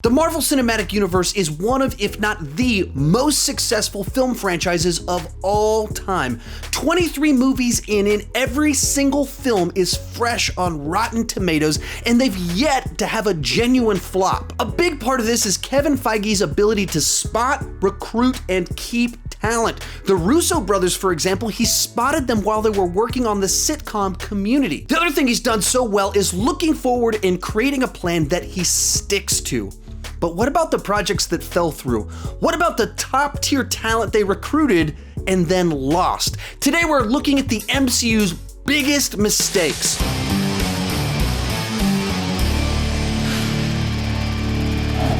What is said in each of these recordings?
The Marvel Cinematic Universe is one of, if not the most successful film franchises of all time. 23 movies in, and every single film is fresh on Rotten Tomatoes, and they've yet to have a genuine flop. A big part of this is Kevin Feige's ability to spot, recruit, and keep talent. The Russo brothers, for example, he spotted them while they were working on the sitcom Community. The other thing he's done so well is looking forward and creating a plan that he sticks to. But what about the projects that fell through? What about the top tier talent they recruited and then lost? Today we're looking at the MCU's biggest mistakes.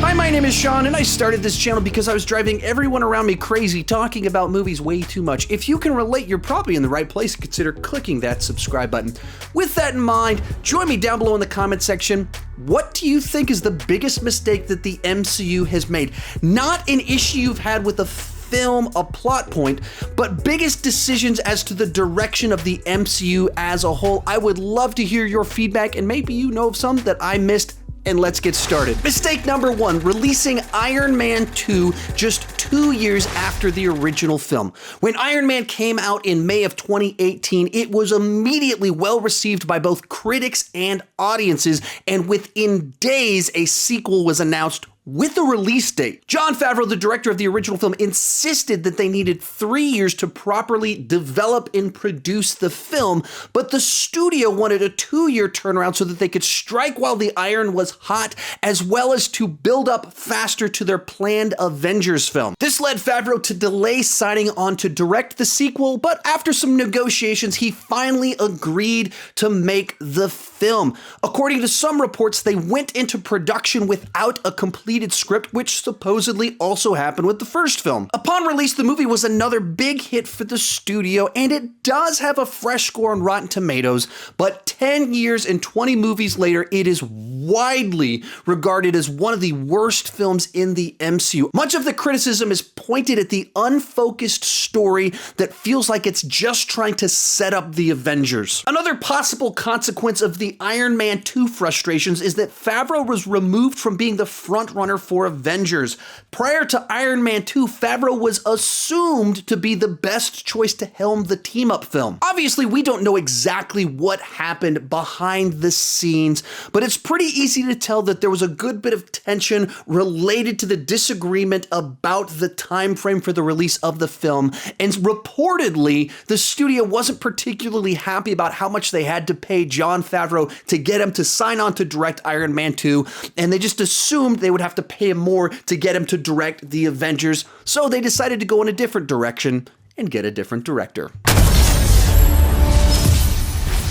Hi, my name is Sean, and I started this channel because I was driving everyone around me crazy talking about movies way too much. If you can relate, you're probably in the right place. Consider clicking that subscribe button. With that in mind, join me down below in the comment section. What do you think is the biggest mistake that the MCU has made? Not an issue you've had with a film, a plot point, but biggest decisions as to the direction of the MCU as a whole. I would love to hear your feedback, and maybe you know of some that I missed. And let's get started. Mistake number one, releasing Iron Man 2 just 2 years after the original film. When Iron Man came out in May of 2018, it was immediately well received by both critics and audiences, and within days, a sequel was announced with a release date. Jon Favreau, the director of the original film, insisted that they needed 3 years to properly develop and produce the film, but the studio wanted a 2-year turnaround so that they could strike while the iron was hot, as well as to build up faster to their planned Avengers film. This led Favreau to delay signing on to direct the sequel, but after some negotiations, he finally agreed to make the film. According to some reports, they went into production without a completed script, which supposedly also happened with the first film. Upon release, the movie was another big hit for the studio, and it does have a fresh score on Rotten Tomatoes, but 10 years and 20 movies later, it is widely regarded as one of the worst films in the MCU. Much of the criticism is pointed at the unfocused story that feels like it's just trying to set up the Avengers. Another possible consequence of the Iron Man 2 frustrations is that Favreau was removed from being the frontrunner for Avengers. Prior to Iron Man 2, Favreau was assumed to be the best choice to helm the team-up film. Obviously, we don't know exactly what happened behind the scenes, but it's pretty easy to tell that there was a good bit of tension related to the disagreement about the time frame for the release of the film, and reportedly, the studio wasn't particularly happy about how much they had to pay Jon Favreau to get him to sign on to direct Iron Man 2, and they just assumed they would have to pay him more to get him to direct the Avengers, so they decided to go in a different direction and get a different director.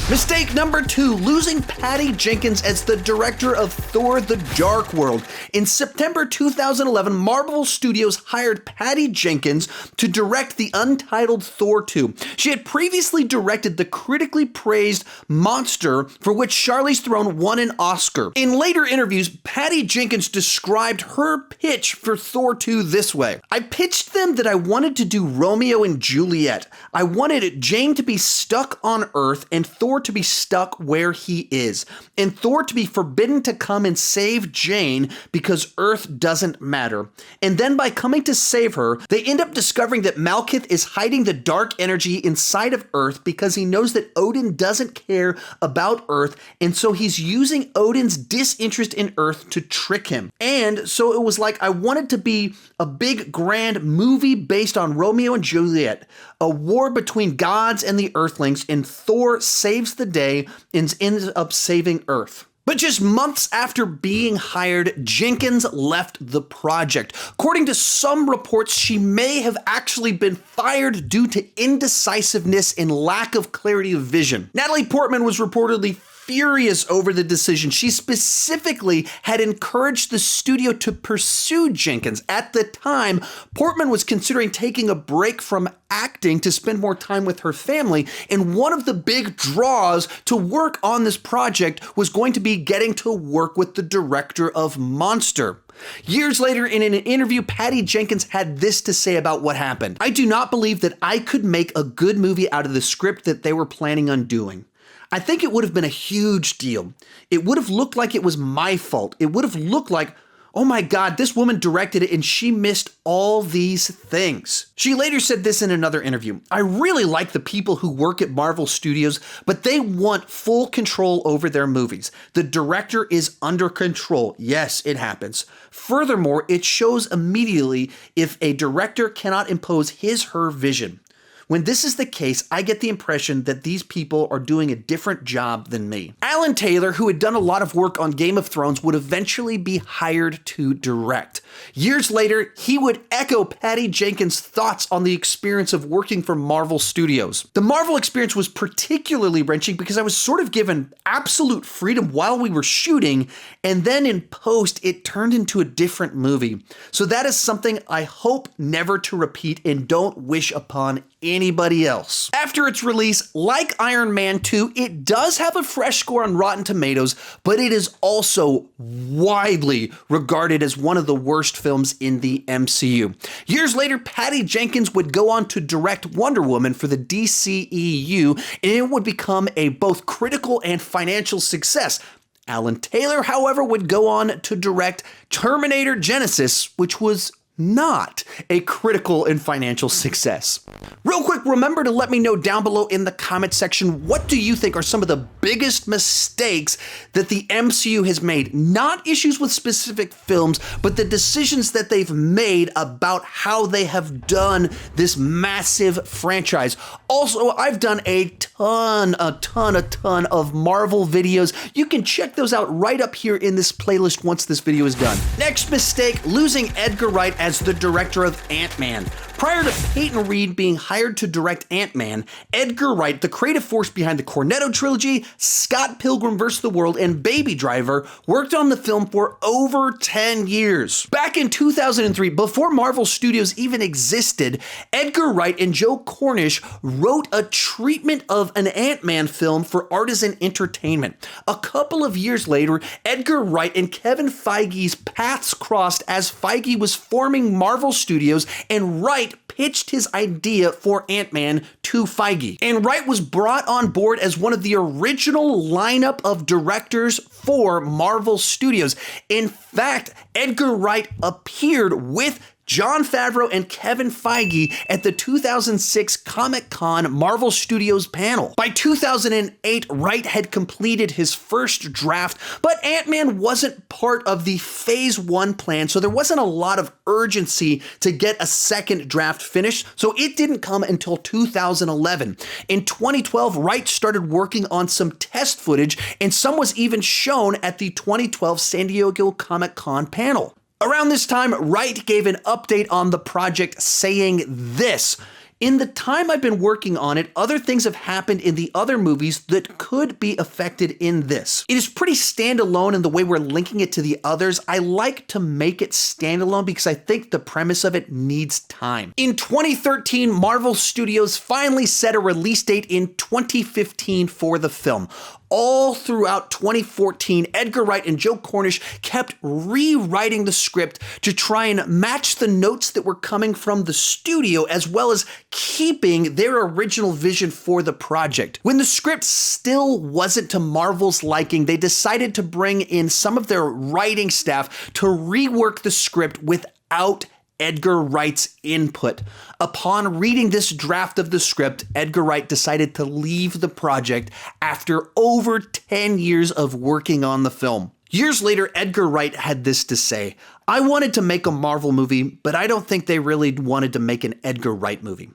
Mistake number two, losing Patty Jenkins as the director of Thor: The Dark World. In September 2011, Marvel Studios hired Patty Jenkins to direct the untitled Thor 2. She had previously directed the critically praised Monster, for which Charlize Theron won an Oscar. In later interviews, Patty Jenkins described her pitch for Thor 2 this way. I pitched them that I wanted to do Romeo and Juliet. I wanted Jane to be stuck on Earth and Thor to be stuck where he is, and Thor to be forbidden to come and save Jane because Earth doesn't matter. And then by coming to save her, they end up discovering that Malekith is hiding the dark energy inside of Earth because he knows that Odin doesn't care about Earth, and so he's using Odin's disinterest in Earth to trick him. And so it was like I wanted to be a big grand movie based on Romeo and Juliet, a war between gods and the Earthlings, and Thor saves the day and ends up saving Earth. But just months after being hired, Jenkins left the project. According to some reports, she may have actually been fired due to indecisiveness and lack of clarity of vision. Natalie Portman was reportedly furious over the decision. She specifically had encouraged the studio to pursue Jenkins. At the time, Portman was considering taking a break from acting to spend more time with her family, and one of the big draws to work on this project was going to be getting to work with the director of Monster. Years later, in an interview, Patty Jenkins had this to say about what happened. I do not believe that I could make a good movie out of the script that they were planning on doing. I think it would have been a huge deal. It would have looked like it was my fault. It would have looked like, Oh my God, this woman directed it and she missed all these things. She later said this in another interview. I really like the people who work at Marvel Studios, but they want full control over their movies. The director is under control. Yes, it happens. Furthermore, it shows immediately if a director cannot impose his/her vision. When this is the case, I get the impression that these people are doing a different job than me. Alan Taylor, who had done a lot of work on Game of Thrones, would eventually be hired to direct. Years later, he would echo Patty Jenkins' thoughts on the experience of working for Marvel Studios. The Marvel experience was particularly wrenching because I was sort of given absolute freedom while we were shooting, and then in post, it turned into a different movie. So that is something I hope never to repeat and don't wish upon anybody else. After its release, like Iron Man 2, it does have a fresh score on Rotten Tomatoes, but it is also widely regarded as one of the worst films in the MCU. Years later, Patty Jenkins would go on to direct Wonder Woman for the DCEU, and it would become a both critical and financial success. Alan Taylor, however, would go on to direct Terminator Genisys, which was not a critical and financial success. Real quick, remember to let me know down below in the comment section, what do you think are some of the biggest mistakes that the MCU has made? Not issues with specific films, but the decisions that they've made about how they have done this massive franchise. Also, I've done a ton of Marvel videos. You can check those out right up here in this playlist once this video is done. Next mistake, losing Edgar Wright as the director of Ant-Man. Prior to Peyton Reed being hired to direct Ant-Man, Edgar Wright, the creative force behind the Cornetto trilogy, Scott Pilgrim vs. the World, and Baby Driver, worked on the film for over 10 years. Back in 2003, before Marvel Studios even existed, Edgar Wright and Joe Cornish wrote a treatment of an Ant-Man film for Artisan Entertainment. A couple of years later, Edgar Wright and Kevin Feige's paths crossed as Feige was forming Marvel Studios, and Wright pitched his idea for Ant-Man to Feige. And Wright was brought on board as one of the original lineup of directors for Marvel Studios. In fact, Edgar Wright appeared with Jon Favreau and Kevin Feige at the 2006 Comic-Con Marvel Studios panel. By 2008, Wright had completed his first draft, but Ant-Man wasn't part of the Phase 1 plan, so there wasn't a lot of urgency to get a second draft finished, so it didn't come until 2011. In 2012, Wright started working on some test footage, and some was even shown at the 2012 San Diego Comic-Con panel. Around this time, Wright gave an update on the project saying this: "In the time I've been working on it, other things have happened in the other movies that could be affected in this. It is pretty standalone in the way we're linking it to the others. I like to make it standalone because I think the premise of it needs time." In 2013, Marvel Studios finally set a release date in 2015 for the film. All throughout 2014, Edgar Wright and Joe Cornish kept rewriting the script to try and match the notes that were coming from the studio, as well as keeping their original vision for the project. When the script still wasn't to Marvel's liking, they decided to bring in some of their writing staff to rework the script without Edgar Wright's input. Upon reading this draft of the script, Edgar Wright decided to leave the project after over 10 years of working on the film. Years later, Edgar Wright had this to say: "I wanted to make a Marvel movie, but I don't think they really wanted to make an Edgar Wright movie.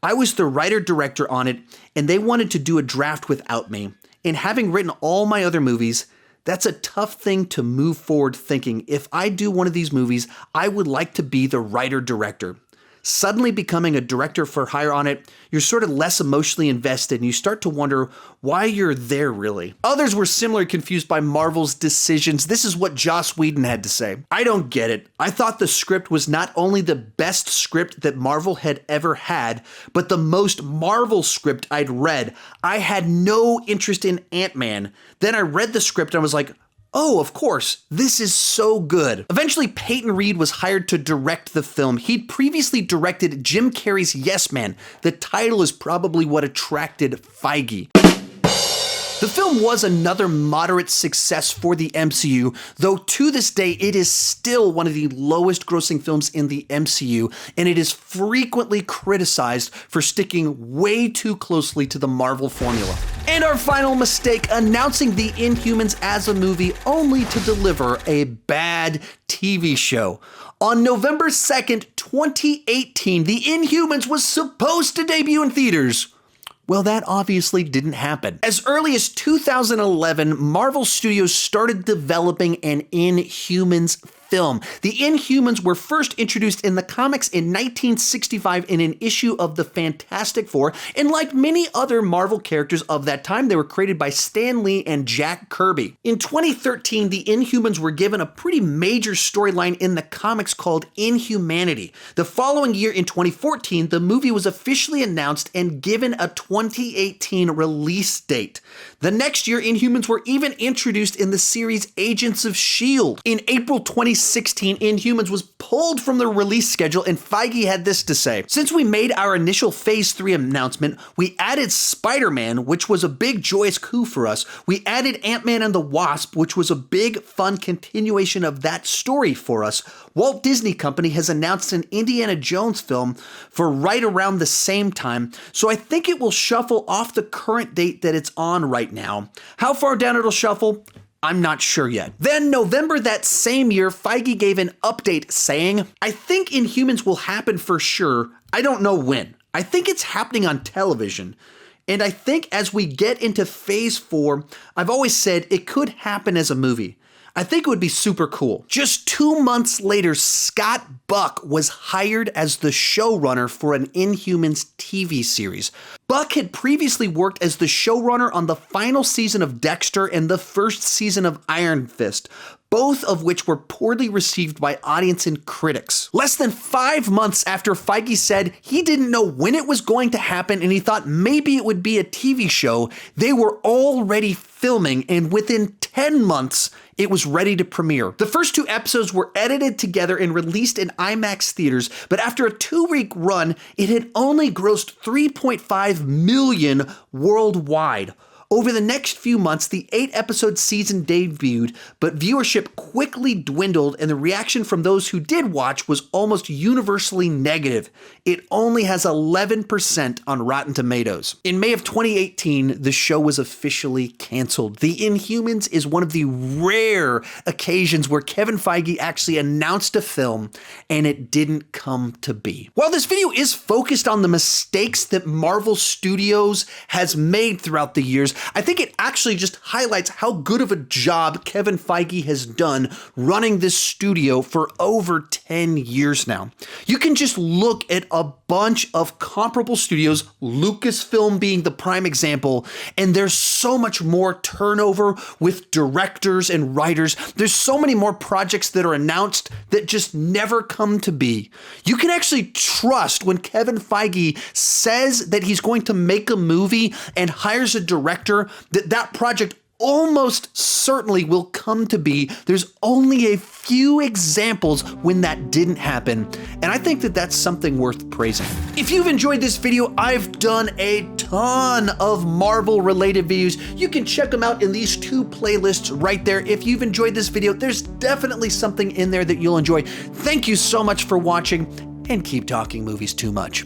I was the writer-director on it, and they wanted to do a draft without me. And having written all my other movies, that's a tough thing to move forward thinking, if I do one of these movies, I would like to be the writer-director. Suddenly becoming a director for hire on it, you're sort of less emotionally invested and you start to wonder why you're there really." Others were similarly confused by Marvel's decisions. This is what Joss Whedon had to say: "I don't get it. I thought the script was not only the best script that Marvel had ever had, but the most Marvel script I'd read. I had no interest in Ant-Man. Then I read the script and I was like, oh, of course, this is so good." Eventually, Peyton Reed was hired to direct the film. He'd previously directed Jim Carrey's Yes Man. The title is probably what attracted Feige. The film was another moderate success for the MCU, though to this day it is still one of the lowest grossing films in the MCU, and it is frequently criticized for sticking way too closely to the Marvel formula. And our final mistake, announcing the Inhumans as a movie only to deliver a bad TV show. On November 2nd, 2018, the Inhumans was supposed to debut in theaters. Well, that obviously didn't happen. As early as 2011, Marvel Studios started developing an Inhumans film. The Inhumans were first introduced in the comics in 1965 in an issue of the Fantastic Four, and like many other Marvel characters of that time, they were created by Stan Lee and Jack Kirby. In 2013, the Inhumans were given a pretty major storyline in the comics called Inhumanity. The following year, in 2014, the movie was officially announced and given a 2018 release date. The next year, Inhumans were even introduced in the series Agents of S.H.I.E.L.D. In April 2016, Inhumans was pulled from the release schedule, and Feige had this to say: "Since we made our initial Phase 3 announcement, we added Spider-Man, which was a big joyous coup for us. We added Ant-Man and the Wasp, which was a big, fun continuation of that story for us. Walt Disney Company has announced an Indiana Jones film for right around the same time, so I think it will shuffle off the current date that it's on right now. How far down it'll shuffle? I'm not sure yet." Then, November that same year, Feige gave an update saying, "I think Inhumans will happen for sure. I don't know when. I think it's happening on television. And I think as we get into Phase 4, I've always said it could happen as a movie. I think it would be super cool." Just 2 months later, Scott Buck was hired as the showrunner for an Inhumans TV series. Buck had previously worked as the showrunner on the final season of Dexter and the first season of Iron Fist, both of which were poorly received by audience and critics. Less than 5 months after Feige said he didn't know when it was going to happen and he thought maybe it would be a TV show, they were already filming, and within 10 months, it was ready to premiere. The first 2 episodes were edited together and released in IMAX theaters, but after a 2-week run, it had only grossed $3.5 million worldwide. Over the next few months, the 8-episode season debuted, but viewership quickly dwindled, and the reaction from those who did watch was almost universally negative. It only has 11% on Rotten Tomatoes. In May of 2018, the show was officially canceled. The Inhumans is one of the rare occasions where Kevin Feige actually announced a film and it didn't come to be. While this video is focused on the mistakes that Marvel Studios has made throughout the years, I think it actually just highlights how good of a job Kevin Feige has done running this studio for over 10 years now. You can just look at a bunch of comparable studios, Lucasfilm being the prime example, and there's so much more turnover with directors and writers. There's so many more projects that are announced that just never come to be. You can actually trust when Kevin Feige says that he's going to make a movie and hires a director that project almost certainly will come to be. There's only a few examples when that didn't happen, and I think that that's something worth praising. If you've enjoyed this video, I've done a ton of Marvel related videos. You can check them out in these 2 playlists right there. If you've enjoyed this video, there's definitely something in there that you'll enjoy. Thank you so much for watching, and keep talking movies too much.